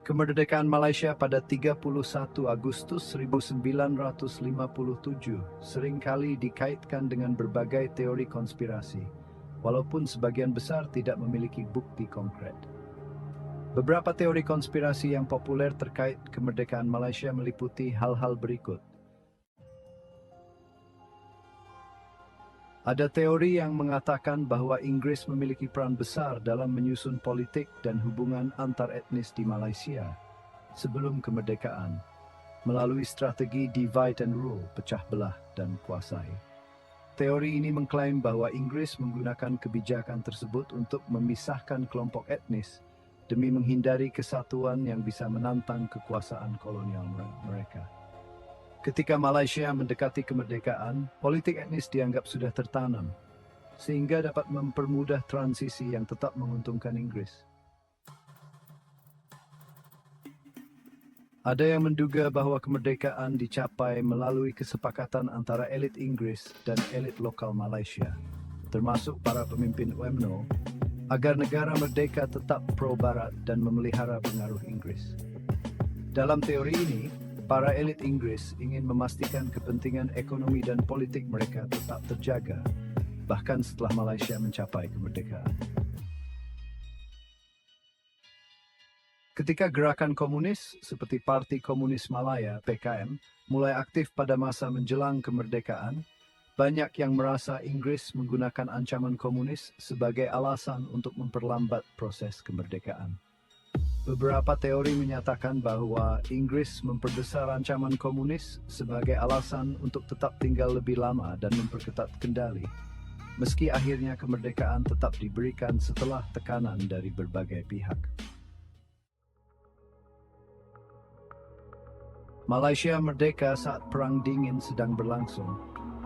Kemerdekaan Malaysia pada 31 Agustus 1957 seringkali dikaitkan dengan berbagai teori konspirasi, walaupun sebagian besar tidak memiliki bukti konkret. Beberapa teori konspirasi yang populer terkait kemerdekaan Malaysia meliputi hal-hal berikut. Ada teori yang mengatakan bahwa Inggris memiliki peran besar dalam menyusun politik dan hubungan antar etnis di Malaysia sebelum kemerdekaan, melalui strategi divide and rule, pecah belah dan kuasai. Teori ini mengklaim bahwa Inggris menggunakan kebijakan tersebut untuk memisahkan kelompok etnis demi menghindari kesatuan yang bisa menantang kekuasaan kolonial mereka. Ketika Malaysia mendekati kemerdekaan, politik etnis dianggap sudah tertanam, sehingga dapat mempermudah transisi yang tetap menguntungkan Inggris. Ada yang menduga bahwa kemerdekaan dicapai melalui kesepakatan antara elit Inggris dan elit lokal Malaysia, termasuk para pemimpin UMNO, agar negara merdeka tetap pro-Barat dan memelihara pengaruh Inggris. Dalam teori ini, para elit Inggris ingin memastikan kepentingan ekonomi dan politik mereka tetap terjaga, bahkan setelah Malaysia mencapai kemerdekaan. Ketika gerakan komunis seperti Parti Komunis Malaya (PKM) mulai aktif pada masa menjelang kemerdekaan, banyak yang merasa Inggris menggunakan ancaman komunis sebagai alasan untuk memperlambat proses kemerdekaan. Beberapa teori menyatakan bahwa Inggris memperbesar ancaman komunis sebagai alasan untuk tetap tinggal lebih lama dan memperketat kendali, meski akhirnya kemerdekaan tetap diberikan setelah tekanan dari berbagai pihak. Malaysia merdeka saat Perang Dingin sedang berlangsung,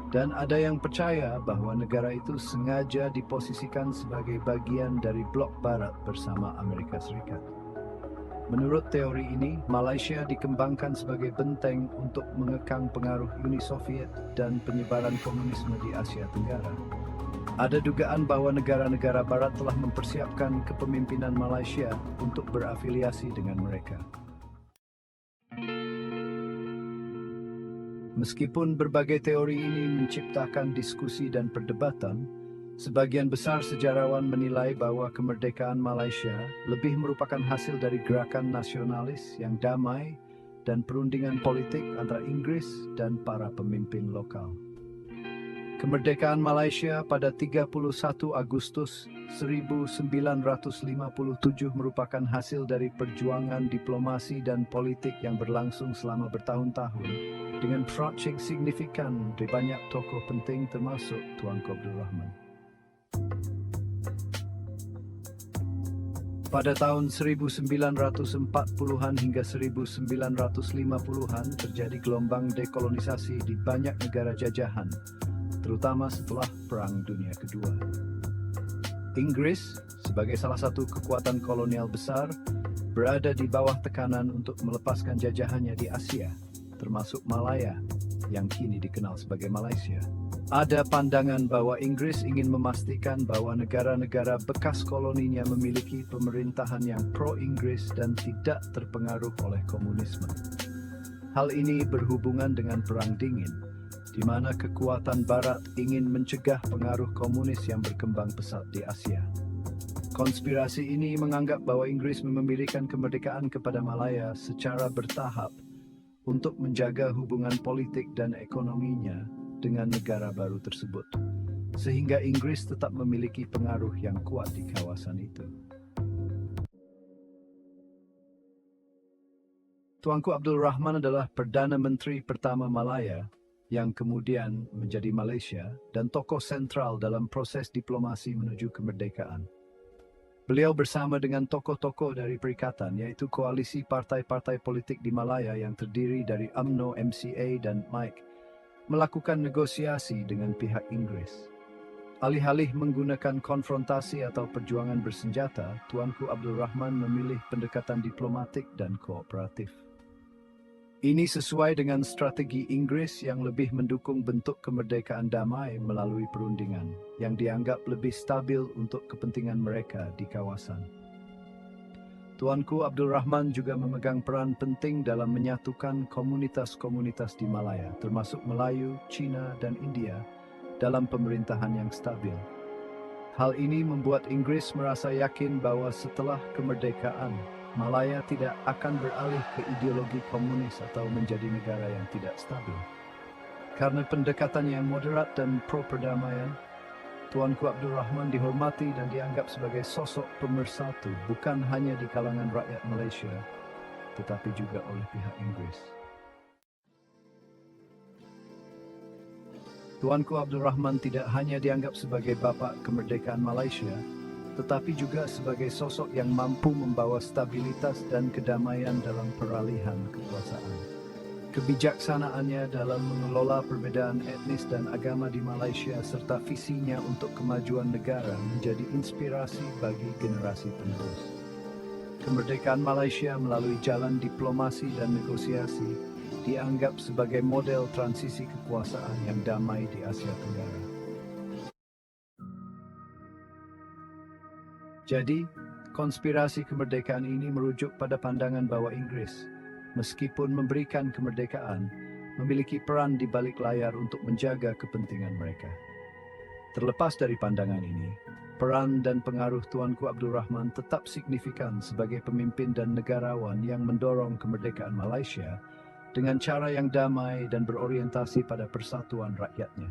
dan ada yang percaya bahwa negara itu sengaja diposisikan sebagai bagian dari blok Barat bersama Amerika Serikat. Menurut teori ini, Malaysia dikembangkan sebagai benteng untuk mengekang pengaruh Uni Soviet dan penyebaran komunisme di Asia Tenggara. Ada dugaan bahwa negara-negara Barat telah mempersiapkan kepemimpinan Malaysia untuk berafiliasi dengan mereka. Meskipun berbagai teori ini menciptakan diskusi dan perdebatan, sebagian besar sejarawan menilai bahwa kemerdekaan Malaysia lebih merupakan hasil dari gerakan nasionalis yang damai dan perundingan politik antara Inggris dan para pemimpin lokal. Kemerdekaan Malaysia pada 31 Agustus 1957 merupakan hasil dari perjuangan diplomasi dan politik yang berlangsung selama bertahun-tahun dengan peran signifikan dari banyak tokoh penting termasuk Tuanku Abdul Rahman. Pada tahun 1940-an hingga 1950-an terjadi gelombang dekolonisasi di banyak negara jajahan, terutama setelah Perang Dunia Kedua. Inggris, sebagai salah satu kekuatan kolonial besar, berada di bawah tekanan untuk melepaskan jajahannya di Asia, termasuk Malaya, yang kini dikenal sebagai Malaysia. Ada pandangan bahwa Inggris ingin memastikan bahwa negara-negara bekas koloninya memiliki pemerintahan yang pro-Inggris dan tidak terpengaruh oleh komunisme. Hal ini berhubungan dengan Perang Dingin, di mana kekuatan Barat ingin mencegah pengaruh komunis yang berkembang pesat di Asia. Konspirasi ini menganggap bahwa Inggris memberikan kemerdekaan kepada Malaya secara bertahap untuk menjaga hubungan politik dan ekonominya dengan negara baru tersebut, sehingga Inggris tetap memiliki pengaruh yang kuat di kawasan itu. Tuanku Abdul Rahman adalah Perdana Menteri pertama Malaya yang kemudian menjadi Malaysia dan tokoh sentral dalam proses diplomasi menuju kemerdekaan. Beliau bersama dengan tokoh-tokoh dari perikatan, yaitu koalisi partai-partai politik di Malaya yang terdiri dari UMNO, MCA, dan MIC, melakukan negosiasi dengan pihak Inggris. Alih-alih menggunakan konfrontasi atau perjuangan bersenjata, Tuanku Abdul Rahman memilih pendekatan diplomatik dan kooperatif. Ini sesuai dengan strategi Inggris yang lebih mendukung bentuk kemerdekaan damai melalui perundingan, yang dianggap lebih stabil untuk kepentingan mereka di kawasan. Tuanku Abdul Rahman juga memegang peran penting dalam menyatukan komunitas-komunitas di Malaya, termasuk Melayu, Cina, dan India, dalam pemerintahan yang stabil. Hal ini membuat Inggris merasa yakin bahwa setelah kemerdekaan, Malaya tidak akan beralih ke ideologi komunis atau menjadi negara yang tidak stabil. Karena pendekatannya yang moderat dan pro-perdamaian, Tuanku Abdul Rahman dihormati dan dianggap sebagai sosok pemersatu bukan hanya di kalangan rakyat Malaysia, tetapi juga oleh pihak Inggris. Tuanku Abdul Rahman tidak hanya dianggap sebagai bapa kemerdekaan Malaysia, tetapi juga sebagai sosok yang mampu membawa stabilitas dan kedamaian dalam peralihan kekuasaan. Kebijaksanaannya dalam mengelola perbedaan etnis dan agama di Malaysia serta visinya untuk kemajuan negara menjadi inspirasi bagi generasi penerus. Kemerdekaan Malaysia melalui jalan diplomasi dan negosiasi dianggap sebagai model transisi kekuasaan yang damai di Asia Tenggara. Jadi, konspirasi kemerdekaan ini merujuk pada pandangan bahwa Inggris, meskipun memberikan kemerdekaan, memiliki peran di balik layar untuk menjaga kepentingan mereka. Terlepas dari pandangan ini, peran dan pengaruh Tuanku Abdul Rahman tetap signifikan sebagai pemimpin dan negarawan yang mendorong kemerdekaan Malaysia dengan cara yang damai dan berorientasi pada persatuan rakyatnya.